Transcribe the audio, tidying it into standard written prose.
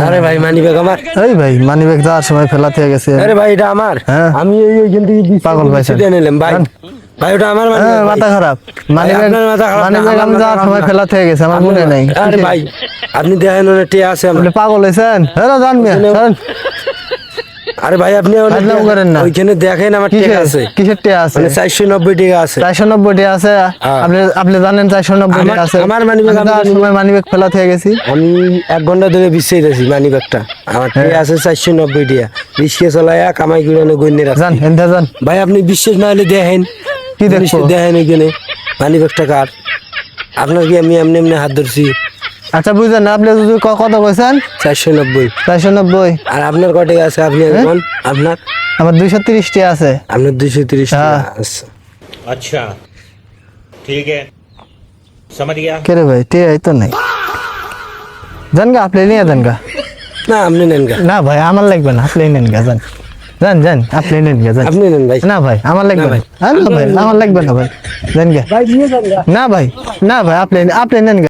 আরে ভাই money bag আমার। এই ভাই মানি ব্যাগ যাওয়ার সময় ফেলা থেকে গেছে। আরে ভাই এটা আমার। হ্যাঁ। আমি এইখান থেকে পাগল ভাই স্যার। নিলাম ভাই। ভাই ওটা আমার মানি ব্যাগ। মাথা খারাপ। মানি ব্যাগ আপনার মাথা খারাপ মানি না, ব্যাগ আমার আমি মাথা যাওয়ার খারাপ সময় না। ফেলা থেকে গেছে, আমার মনে নাই। আরে ভাই আপনি দেখেন ওটা টে আছে আমার। আপনি পাগল হয়েছেন? হ্যালো জান মিয়া চলেন। আরে ভাই আপনি ফাজলামো করেন না। ওইখানে দেখেন আমার টেক আছে। কিসের টে আছে? মানে 490 টাকা আছে। 490 টাকা আছে। হ্যাঁ। আপনি আপনি জানেন 490 টাকা আছে? আমার মানি ব্যাগ আমি যাওয়ার সময় মানি ব্যাগ ফেলা থেকে গেছি। আমি 1 ঘন্টা ধরে বিশ্রাইতেছি মানি ব্যাগটা। আমার টে আছে 490 টাকা। রিক্সা চালায়া কামাই করে গইনে যান রাখছি। এনতে যান। ভাই আপনি বিশ্বাস না হলে দেখেন। কি দেখবো? দেখেন ওইখানে মানি ব্যাগটা কার। আপনার কি আমি এমনি এমনি হাত ধরছি? আচ্ছা বুঝলেন না, আপনি যদি কত কইছেন? 490। 490। আর আপনার কত টাকা আছে আপনি এখন? আপনার আমার 230 টাকা আছে। আপনার 230 টাকা হ্যাঁ। আছে। अच्छा ठीक है समझ गया কে রে ভাই টে এই তো নাই। জান গা আপনি নিয়ে যান গা। না আপনি নেন গা। না ভাই আমার লাগবে না, আপনি নেন গা যান। যান যান আপনি নেন গা যান। আপনি নেন ভাই। না ভাই আমার লাগবে না না। ভাই। না ভাই আমার লাগবে না ভাই। যান গা। ভাই নিয়ে যান গা। না ভাই, না ভাই আপনি নেন গা।